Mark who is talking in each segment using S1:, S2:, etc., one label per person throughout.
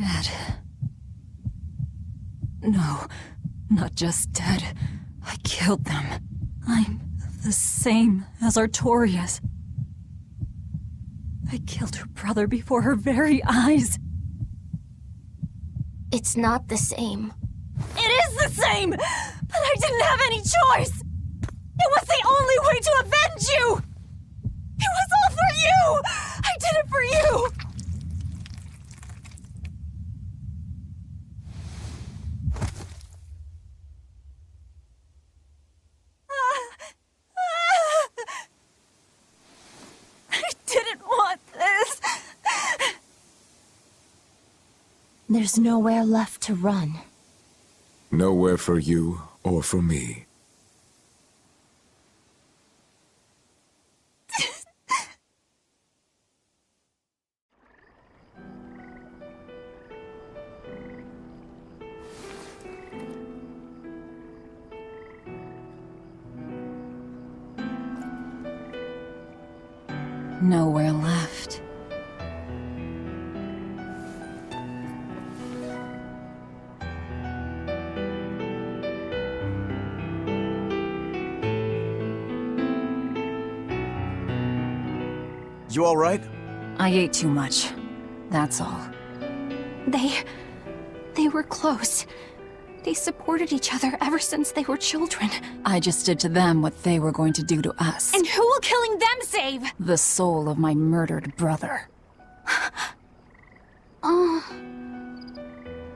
S1: Dead. No, not just dead. I killed them. I'm the same as Artorias. I killed her brother before her very eyes.
S2: It's not the same.
S1: It is the same! But I didn't have any choice! It was the only way to avenge you! It was all for you! I did it for you! I didn't want this!
S2: There's nowhere left to run.
S3: Nowhere for you or for me.
S1: Nowhere left.
S4: You all right?
S1: I ate too much. That's all.
S2: They were close. They supported each other ever since they were children.
S1: I just did to them what they were going to do to us.
S2: And who will killing them save?
S1: The soul of my murdered brother.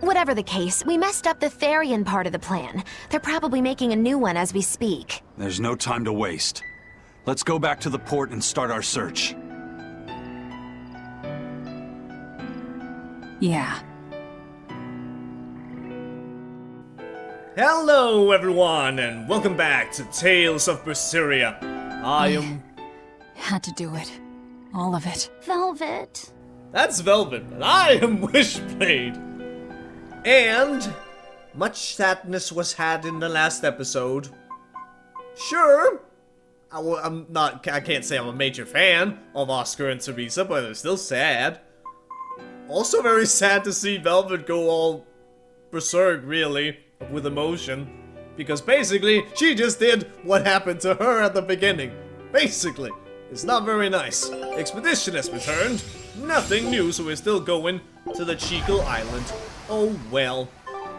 S2: Whatever the case, we messed up the Therian part of the plan. They're probably making a new one as we speak.
S5: There's no time to waste. Let's go back to the port and start our search.
S1: Yeah.
S6: Hello everyone, and welcome back to Tales of Berseria. I am...
S1: Had to do it. All of it.
S2: Velvet.
S6: That's Velvet, and I am Wishblade. And... much sadness was had in the last episode. Sure, I can't say I'm a major fan of Oscar and Teresa, but it's still sad. Also very sad to see Velvet go all berserk, really, with emotion. Because basically, she just did what happened to her at the beginning. Basically. It's not very nice. Expedition has returned. Nothing new, so we're still going to the Chico Island. Oh well.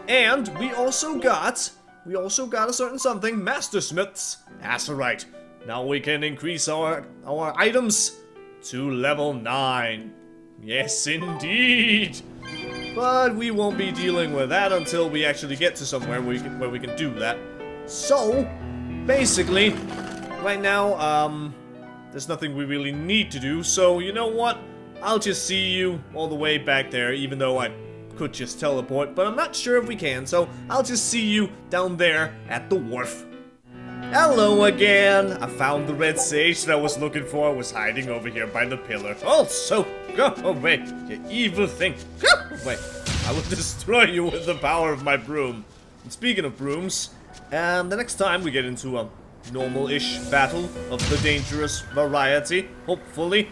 S6: And we also got a certain something, Mastersmiths. That's right. Now we can increase our items to level 9. Yes, indeed. But we won't be dealing with that until we actually get to somewhere where we can do that. So, basically, right now, there's nothing we really need to do. So, you know what? I'll just see you all the way back there, even though I could just teleport. But I'm not sure if we can, so I'll just see you down there at the wharf. Hello again! I found the red sage that I was looking for. It was hiding over here by the pillar. Also, go away, you evil thing. Go away. I will destroy you with the power of my broom. And speaking of brooms, the next time we get into a normal-ish battle of the dangerous variety, hopefully,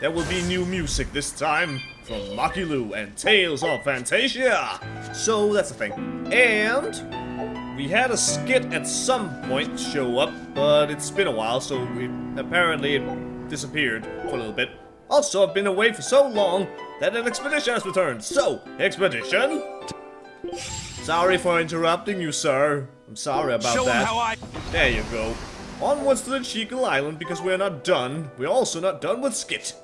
S6: there will be new music this time from Makilu and Tales of Phantasia. So that's the thing. And we had a skit at some point show up, but it's been a while, so apparently it disappeared for a little bit. Also, I've been away for so long that an expedition has returned. So, expedition? Sorry for interrupting you, sir. I'm sorry about
S5: Show 'em
S6: that.
S5: how I...
S6: There you go. Onwards to the Chico Island because we're not done. We're also not done with skit.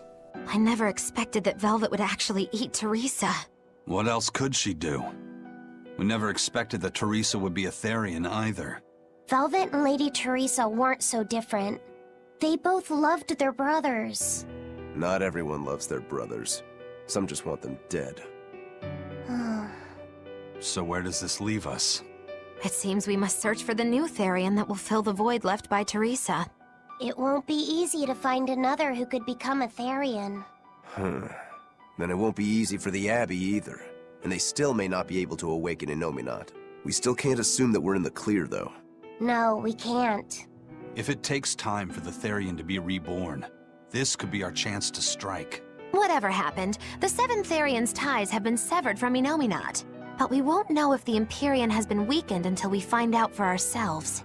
S2: I never expected that Velvet would actually eat Teresa.
S5: What else could she do? We never expected that Teresa would be a Therian either.
S7: Velvet and Lady Teresa weren't so different. They both loved their brothers.
S4: Not everyone loves their brothers. Some just want them dead.
S5: So where does this leave us?
S2: It seems we must search for the new Therian that will fill the void left by Teresa.
S7: It won't be easy to find another who could become a Therian.
S4: Then it won't be easy for the Abbey either. And they still may not be able to awaken Innominat. We still can't assume that we're in the clear, though.
S7: No, we can't.
S5: If it takes time for the Therian to be reborn, this could be our chance to strike.
S2: Whatever happened, the Seven Therians' ties have been severed from Innominat. But we won't know if the Empyrean has been weakened until we find out for ourselves.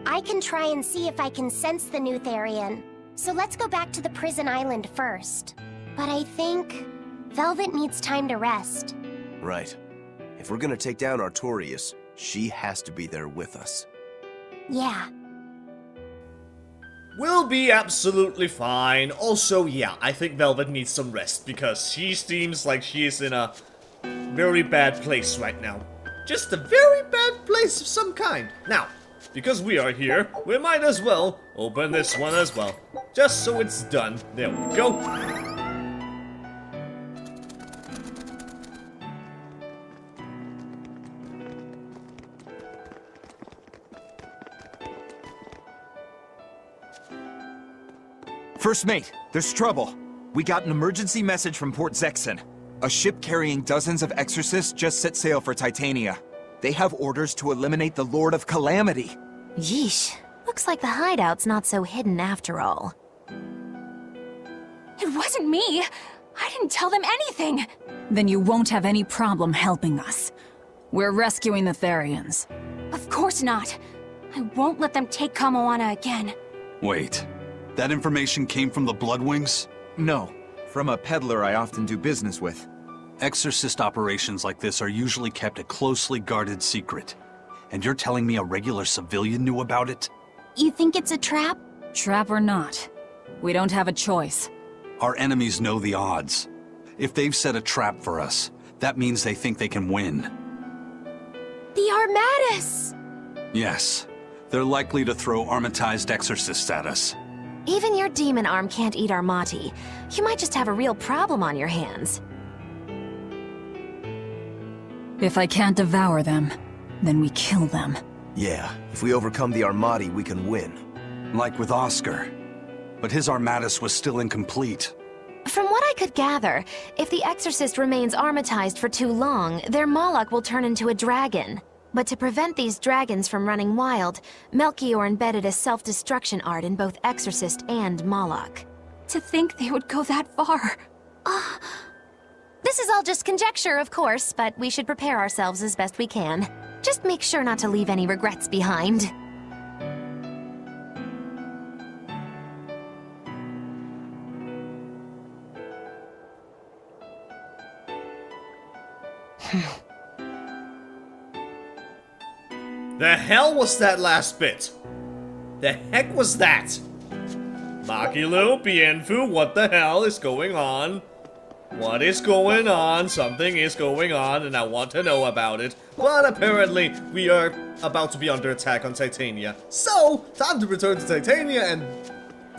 S7: I can try and see if I can sense the new Therian. So let's go back to the prison island first. But I think Velvet needs time to rest.
S4: Right. If we're gonna take down Artorias, she has to be there with us.
S7: Yeah.
S6: We'll be absolutely fine. Also, yeah, I think Velvet needs some rest because she seems like she is in a very bad place right now. Just a very bad place of some kind. Now, because we are here, we might as well open this one as well. Just so it's done. There we go.
S8: First mate, there's trouble. We got an emergency message from Port Zexon. A ship carrying dozens of exorcists just set sail for Titania. They have orders to eliminate the Lord of Calamity.
S2: Yeesh. Looks like the hideout's not so hidden after all.
S1: It wasn't me! I didn't tell them anything!
S9: Then you won't have any problem helping us. We're rescuing the Therians.
S1: Of course not! I won't let them take Kamoana again.
S5: Wait, that information came from the Bloodwings?
S8: No, from a peddler I often do business with.
S5: Exorcist operations like this are usually kept a closely guarded secret. And you're telling me a regular civilian knew about it?
S7: You think it's a trap?
S9: Trap or not, we don't have a choice.
S5: Our enemies know the odds. If they've set a trap for us, that means they think they can win.
S7: The Armatis!
S5: Yes, they're likely to throw Armatized exorcists at us.
S2: Even your demon arm can't eat Armati. You might just have a real problem on your hands.
S9: If I can't devour them, then we kill them.
S4: Yeah, if we overcome the Armati, we can win.
S5: Like with Oscar. But his Armatis was still incomplete.
S2: From what I could gather, if the Exorcist remains armatized for too long, their Moloch will turn into a dragon. But to prevent these dragons from running wild, Melchior embedded a self-destruction art in both Exorcist and Moloch.
S1: To think they would go that far.
S2: This is all just conjecture, of course, but we should prepare ourselves as best we can. Just make sure not to leave any regrets behind.
S6: The hell was that last bit? The heck was that? Makilo, Pienfu, what the hell is going on? What is going on? Something is going on and I want to know about it. But apparently we are about to be under attack on Titania. So, time to return to Titania and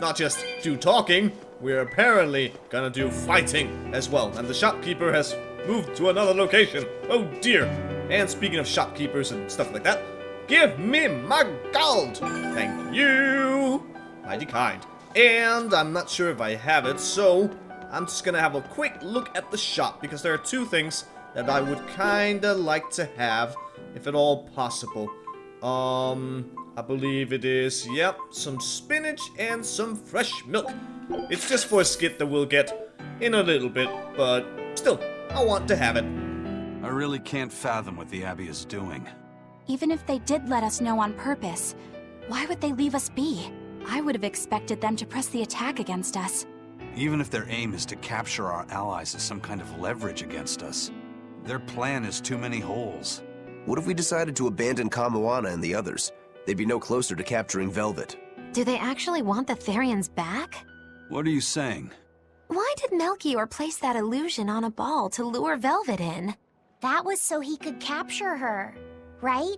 S6: not just do talking. We're apparently gonna do fighting as well. And the shopkeeper has moved to another location. Oh dear. And speaking of shopkeepers and stuff like that, give me my gold! Thank you! Mighty kind. And I'm not sure if I have it, so I'm just gonna have a quick look at the shop, because there are two things that I would kinda like to have, if at all possible. I believe it is, yep, some spinach and some fresh milk. It's just for a skit that we'll get in a little bit, but still, I want to have it.
S5: I really can't fathom what the Abbey is doing.
S1: Even if they did let us know on purpose, why would they leave us be? I would have expected them to press the attack against us.
S5: Even if their aim is to capture our allies as some kind of leverage against us, their plan is too many holes.
S4: What if we decided to abandon Kamoana and the others? They'd be no closer to capturing Velvet.
S2: Do they actually want the Therians back?
S5: What are you saying?
S2: Why did Melchior place that illusion on a ball to lure Velvet in?
S7: That was so he could capture her, right?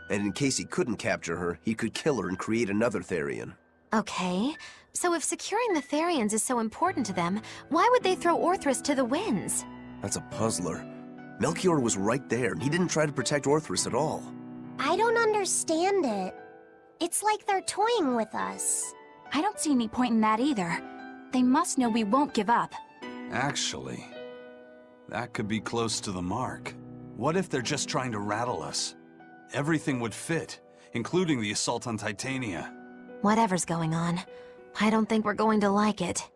S4: And in case he couldn't capture her, he could kill her and create another Therian.
S2: Okay, so if securing the Therians is so important to them, why would they throw Orthrus to the winds?
S4: That's a puzzler. Melchior was right there, and he didn't try to protect Orthrus at all.
S7: I don't understand it. It's like they're toying with us.
S1: I don't see any point in that either. They must know we won't give up.
S5: Actually, that could be close to the mark. What if they're just trying to rattle us? Everything would fit, including the assault on Titania.
S2: Whatever's going on, I don't think we're going to like it.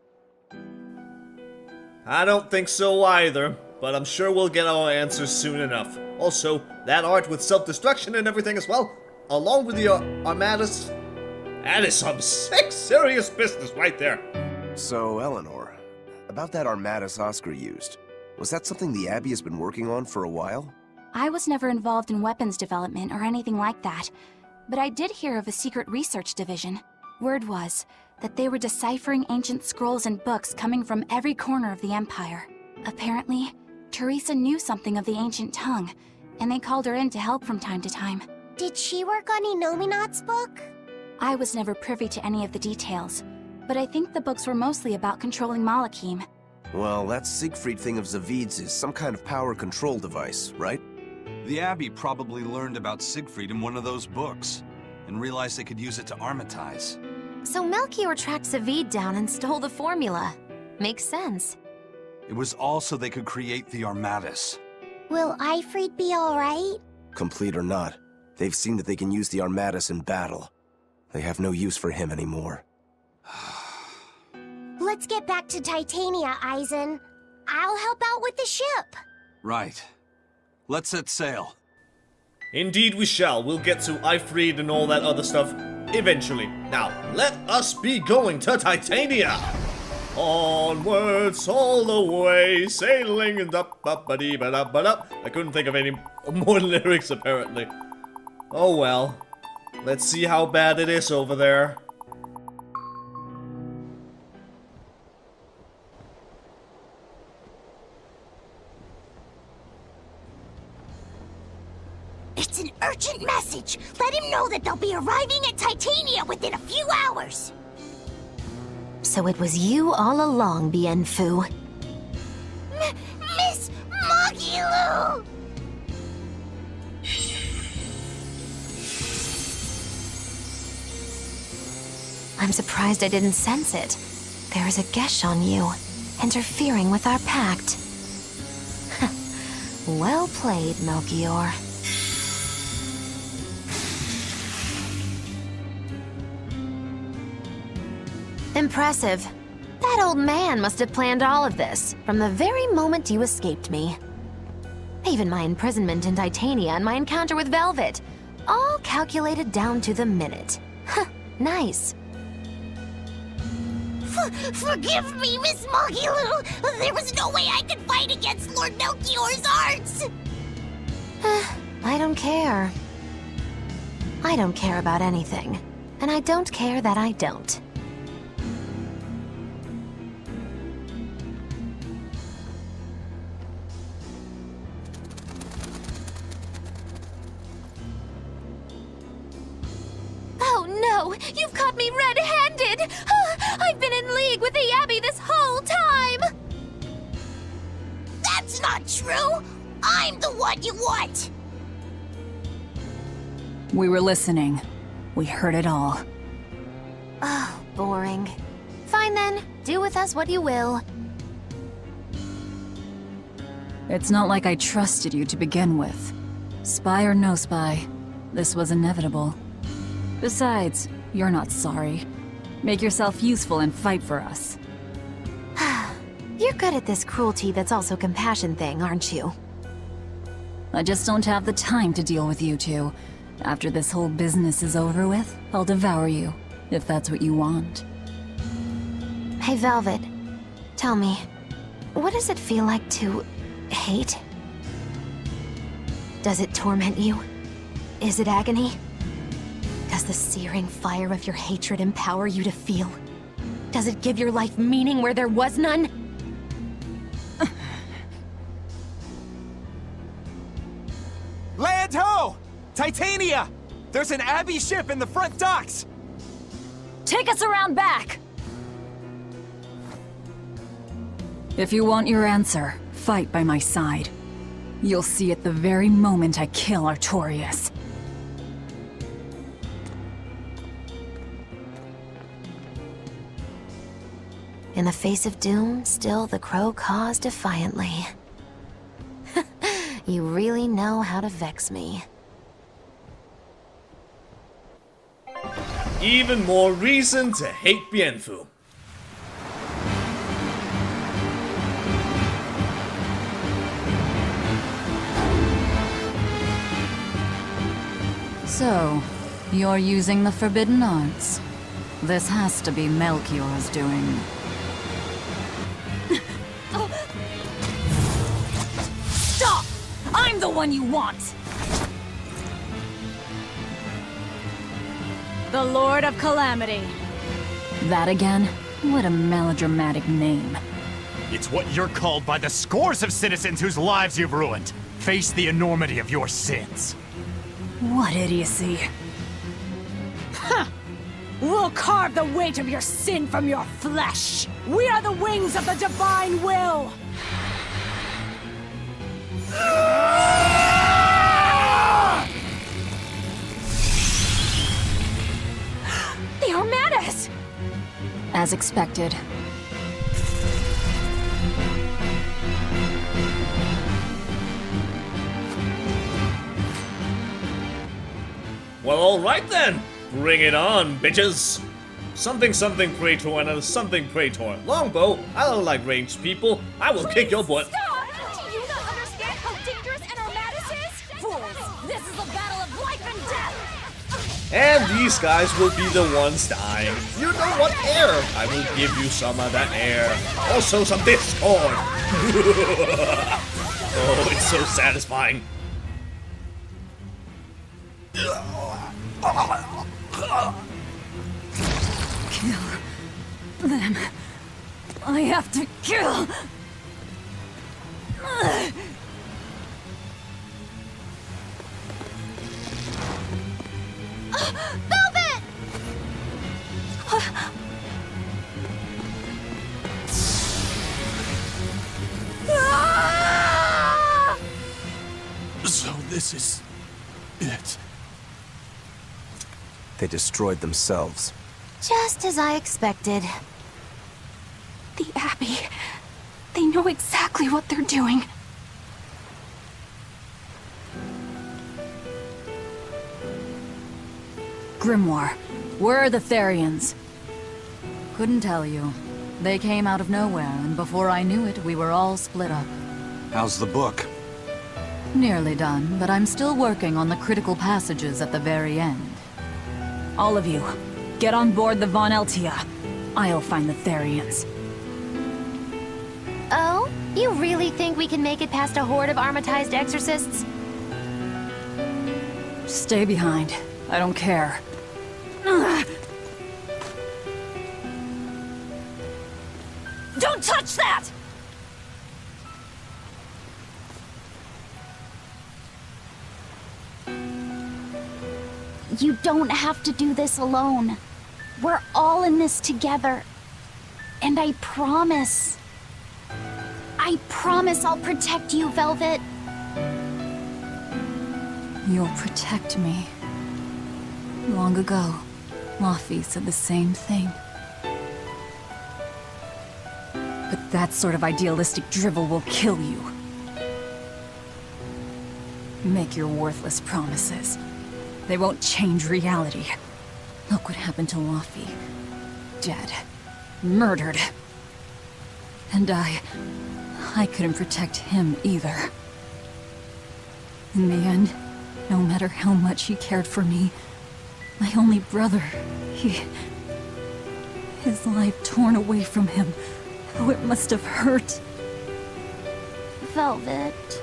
S6: I don't think so either, but I'm sure we'll get our answers soon enough. Also, that art with self-destruction and everything as well, along with the Armatized, that is some serious business right there.
S4: So, Eleanor, about that Armatized Oscar used, was that something the Abbey has been working on for a while?
S10: I was never involved in weapons development or anything like that, but I did hear of a secret research division. Word was that they were deciphering ancient scrolls and books coming from every corner of the Empire. Apparently, Teresa knew something of the ancient tongue, and they called her in to help from time to time.
S7: Did she work on Inominat's book?
S10: I was never privy to any of the details, but I think the books were mostly about controlling Malachim.
S4: Well, that Siegfried thing of Zavid's is some kind of power control device, right?
S5: The Abbey probably learned about Siegfried in one of those books, and realized they could use it to armatize.
S2: So Melchior tracked Zavid down and stole the formula. Makes sense.
S5: It was all so they could create the Armatis.
S7: Will Ifrit be alright?
S4: Complete or not, they've seen that they can use the Armatis in battle. They have no use for him anymore.
S7: Let's get back to Titania, Eisen. I'll help out with the ship.
S5: Right. Let's set sail.
S6: Indeed we shall. We'll get to Ifrit and all that other stuff eventually. Now, let us be going to Titania! Onwards all the way, sailing and up. I couldn't think of any more lyrics apparently. Oh well. Let's see how bad it is over there.
S7: It's an urgent message. Let him know that they'll be arriving at Titania within a few hours.
S2: So it was you all along, Bienfu.
S7: Miss Magilu!
S2: I'm surprised I didn't sense it. There is a gesh on you, interfering with our pact. Well played, Melchior. Impressive. That old man must have planned all of this, from the very moment you escaped me. Even my imprisonment in Titania and my encounter with Velvet. All calculated down to the minute. Nice.
S7: Forgive me, Miss Magilu! There was no way I could fight against Lord Melchior's arts!
S2: I don't care. I don't care about anything. And I don't care that I don't.
S1: Oh no! You've caught me red-handed! I've been in league with the Abbey this whole time!
S7: That's not true! I'm the one you want!
S9: We were listening. We heard it all.
S2: Oh, boring. Fine then, do with us what you will.
S9: It's not like I trusted you to begin with. Spy or no spy, this was inevitable. Besides, you're not sorry. Make yourself useful and fight for us.
S2: You're good at this cruelty that's also compassion thing, aren't you?
S9: I just don't have the time to deal with you two. After this whole business is over with, I'll devour you, if that's what you want.
S2: Hey, Velvet. Tell me, what does it feel like to hate? Does it torment you? Is it agony? Does the searing fire of your hatred empower you to feel? Does it give your life meaning where there was none?
S8: Land ho! Titania! There's an Abbey ship in the front docks!
S9: Take us around back! If you want your answer, fight by my side. You'll see it the very moment I kill Artorias.
S2: In the face of doom, still the crow caws defiantly. You really know how to vex me.
S6: Even more reason to hate Bienfu.
S9: So, you're using the forbidden arts. This has to be Melchior's doing.
S1: Stop! I'm the one you want! The Lord of Calamity.
S9: That again? What a melodramatic name.
S11: It's what you're called by the scores of citizens whose lives you've ruined. Face the enormity of your sins.
S9: What idiocy.
S1: We'll carve the weight of your sin from your flesh! We are the wings of the divine will!
S10: The Armatized!
S9: As expected.
S6: Well, alright then! Bring it on, bitches! Something Traitor and a something Traitor. Longbow, I don't like ranged people. I will kick your butt.
S1: Stop! Do you not understand how dangerous an Armatized is? Fools! This is a battle of life and death!
S6: And these guys will be the ones dying. You know what? Air! I will give you some of that air. Also some discord! Oh, it's so satisfying.
S9: Kill them. I have to kill.
S7: Velvet!
S5: So this is it.
S4: They destroyed themselves.
S2: Just as I expected.
S10: The Abbey. They know exactly what they're doing.
S9: Grimoire, where are the Therians? Couldn't tell you. They came out of nowhere, and before I knew it, we were all split up.
S5: How's the book?
S9: Nearly done, but I'm still working on the critical passages at the very end. All of you, get on board the Von Eltia. I'll find the Therians.
S2: Oh? You really think we can make it past a horde of armatized exorcists?
S9: Stay behind. I don't care.
S1: Don't touch that!
S10: You don't have to do this alone. We're all in this together. And I promise I'll protect you, Velvet.
S9: You'll protect me. Long ago, Laffy said the same thing. But that sort of idealistic drivel will kill you. Make your worthless promises. They won't change reality. Look what happened to Laffy. Dead. Murdered. And I couldn't protect him either. In the end, no matter how much he cared for me, my only brother, his life torn away from him. How it must have hurt.
S10: Velvet.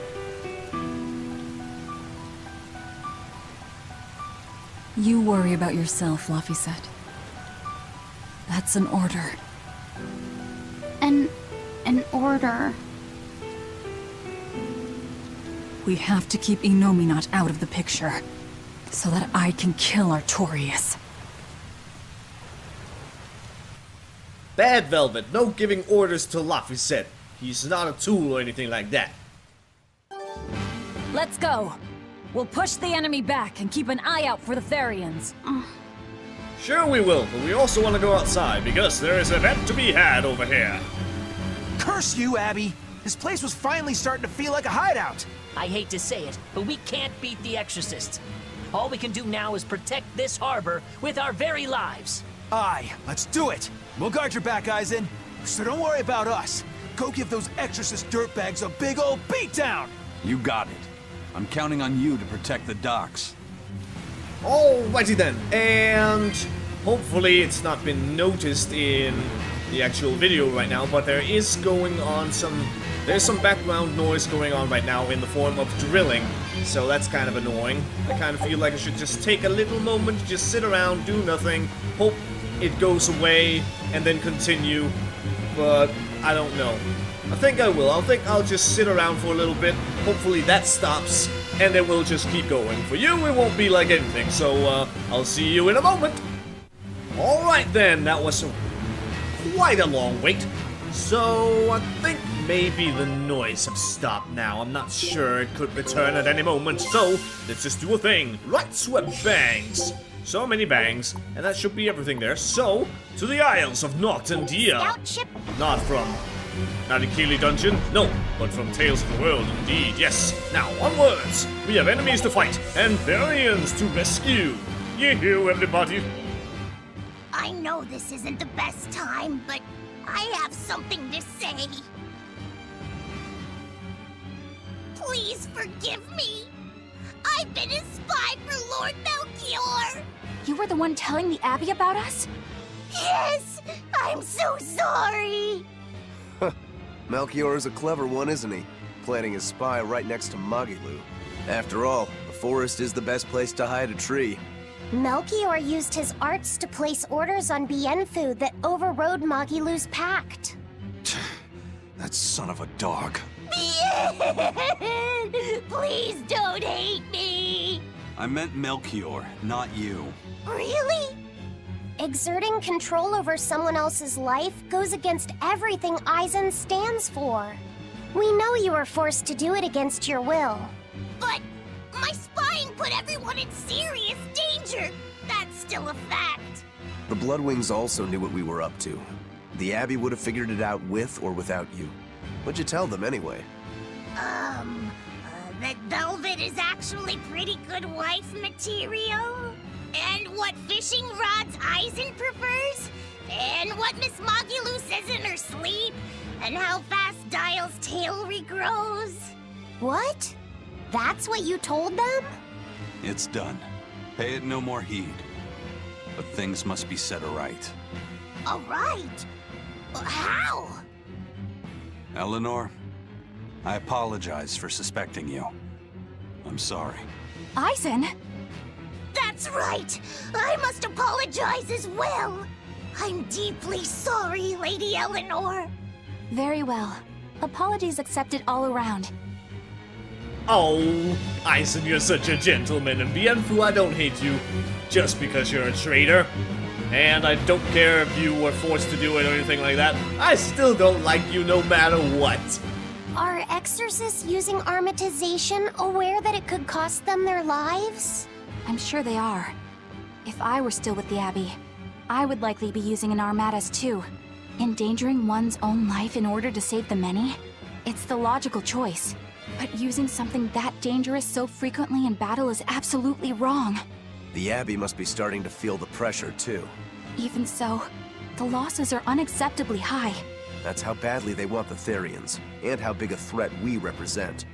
S9: You worry about yourself, Laffy said. That's an order.
S10: An order.
S9: We have to keep Innominat out of the picture, so that I can kill Artorias.
S6: Bad Velvet, no giving orders to Laffy. He's not a tool or anything like that.
S9: Let's go. We'll push the enemy back and keep an eye out for the Therians.
S6: Sure we will, but we also want to go outside because there is an event to be had over here.
S12: Curse you, Abbey! This place was finally starting to feel like a hideout.
S13: I hate to say it, but we can't beat the Exorcists. All we can do now is protect this harbor with our very lives.
S12: Aye, let's do it! We'll guard your back, Eisen. So don't worry about us. Go give those Exorcist dirtbags a big old beatdown!
S5: You got it. I'm counting on you to protect the docks.
S6: Alrighty then, and hopefully it's not been noticed in the actual video right now, but there is going on there's some background noise going on right now in the form of drilling, so that's kind of annoying. I kind of feel like I should just take a little moment to just sit around, do nothing, hope it goes away, and then continue, but I don't know. I think I will. I think I'll just sit around for a little bit, hopefully that stops, and then we'll just keep going. For you, it won't be like anything, so I'll see you in a moment. Alright then, that was quite a long wait. So, I think maybe the noise have stopped now. I'm not sure, it could return at any moment. So, let's just do a thing. Right swept bangs. So many bangs, and that should be everything there. So, to the Isles of Noct and Dia. Not a Keeley dungeon, no, but from Tales of the World, indeed, yes. Now, onwards! We have enemies to fight, and variants to rescue. Yoo-hoo, everybody!
S14: I know this isn't the best time, but I have something to say. Please forgive me. I've been a spy for Lord Melchior.
S10: You were the one telling the Abbey about us?
S14: Yes, I'm so sorry.
S4: Melchior is a clever one, isn't he? Planting his spy right next to Magilu. After all, the forest is the best place to hide a tree.
S7: Melchior used his arts to place orders on Bienfu that overrode Magilu's pact.
S5: That son of a dog.
S14: Please don't hate me.
S5: I meant Melchior, not you.
S14: Really?
S7: Exerting control over someone else's life goes against everything Eisen stands for. We know you were forced to do it against your will.
S14: But my spying put everyone in serious danger. That's still a fact.
S4: The Bloodwings also knew what we were up to. The Abbey would have figured it out with or without you. What'd you tell them anyway?
S14: That Velvet is actually pretty good wife material? And what fishing rods Eisen prefers? And what Miss Magilu says in her sleep? And how fast Dial's tail regrows?
S7: What? That's what you told them?
S5: It's done. Pay it no more heed. But things must be set aright.
S14: Alright. How?
S5: Eleanor, I apologize for suspecting you. I'm sorry.
S10: Eisen?
S14: That's right! I must apologize as well! I'm deeply sorry, Lady Eleanor.
S10: Very well. Apologies accepted all around.
S6: Oh, Eisen, you're such a gentleman, and Bienfu, I don't hate you just because you're a traitor. And I don't care if you were forced to do it or anything like that. I still don't like you no matter what.
S7: Are exorcists using armatization aware that it could cost them their lives?
S10: I'm sure they are. If I were still with the Abbey, I would likely be using an Armatized too. Endangering one's own life in order to save the many? It's the logical choice. But using something that dangerous so frequently in battle is absolutely wrong.
S4: The Abbey must be starting to feel the pressure, too.
S10: Even so, the losses are unacceptably high.
S4: That's how badly they want the Therians, and how big a threat we represent.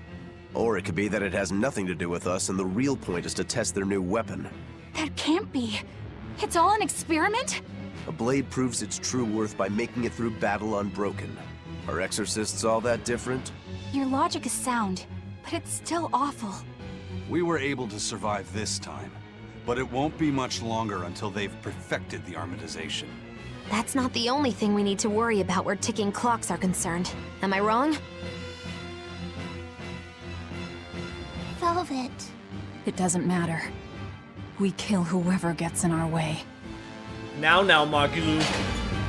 S4: Or it could be that it has nothing to do with us, and the real point is to test their new weapon.
S10: That can't be. It's all an experiment?
S4: A blade proves its true worth by making it through battle unbroken. Are exorcists all that different?
S10: Your logic is sound, but it's still awful.
S5: We were able to survive this time, but it won't be much longer until they've perfected the armatization.
S2: That's not the only thing we need to worry about where ticking clocks are concerned. Am I wrong?
S7: Velvet.
S9: It doesn't matter. We kill whoever gets in our way.
S6: Now, Magilu.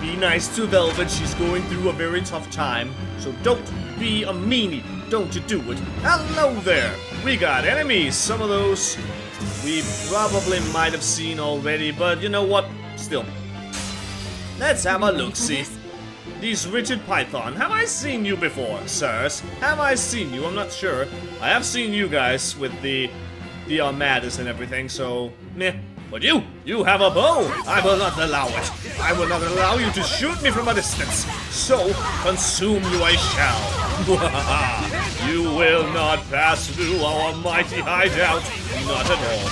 S6: Be nice to Velvet, she's going through a very tough time. So don't be a meanie, don't you do it. Hello there! We got enemies, some of those we probably might have seen already, but you know what? Still. Let's have a look-see. These Richard Python, have I seen you before, sirs? Have I seen you? I'm not sure. I have seen you guys with the Armatized and everything, so meh. But you have a bow! I will not allow it! I will not allow you to shoot me from a distance! So, consume you I shall! You will not pass through our mighty hideout! Not at all.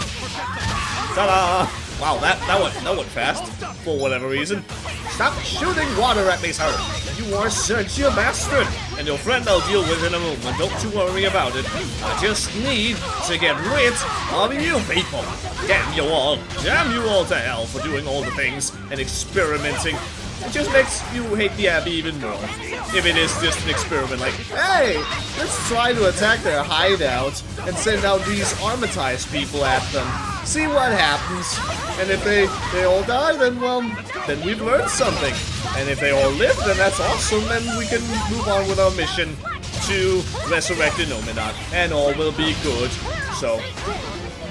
S6: Ta-da! Wow, that went fast, for whatever reason. Stop shooting water at me, sir! You are such a bastard! And your friend I'll deal with in a moment, don't you worry about it. I just need to get rid of you people! Damn you all! Damn you all to hell for doing all the things and experimenting. It just makes you hate the Abbey even more. If it is just an experiment, like, hey, let's try to attack their hideout and send out these Armatized people at them. See what happens. And if they all die, then, well, then we've learned something. And if they all live, then that's awesome, and we can move on with our mission to resurrect Innominat, and all will be good. So,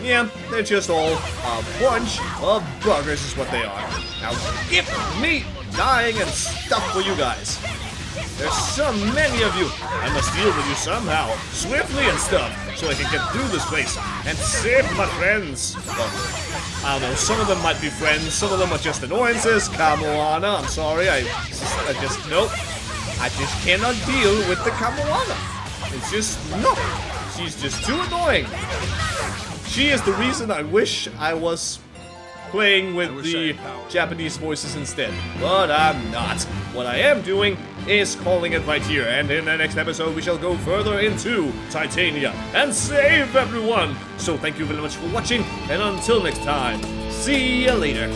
S6: yeah, they're just all a bunch of buggers is what they are. Now, give me dying and stuff for you guys. There's so many of you. I must deal with you somehow, swiftly and stuff, so I can get through this place and save my friends. Well, I don't know, some of them might be friends, some of them are just annoyances. Kamoana, I'm sorry, I just, nope. I just cannot deal with the Kamoana. It's just, no. She's just too annoying. She is the reason I wish I was playing with the Japanese voices instead, but I'm not. What I am doing is calling it right here, and in the next episode we shall go further into Titania and save everyone. So thank you very much for watching, and until next time, see ya later.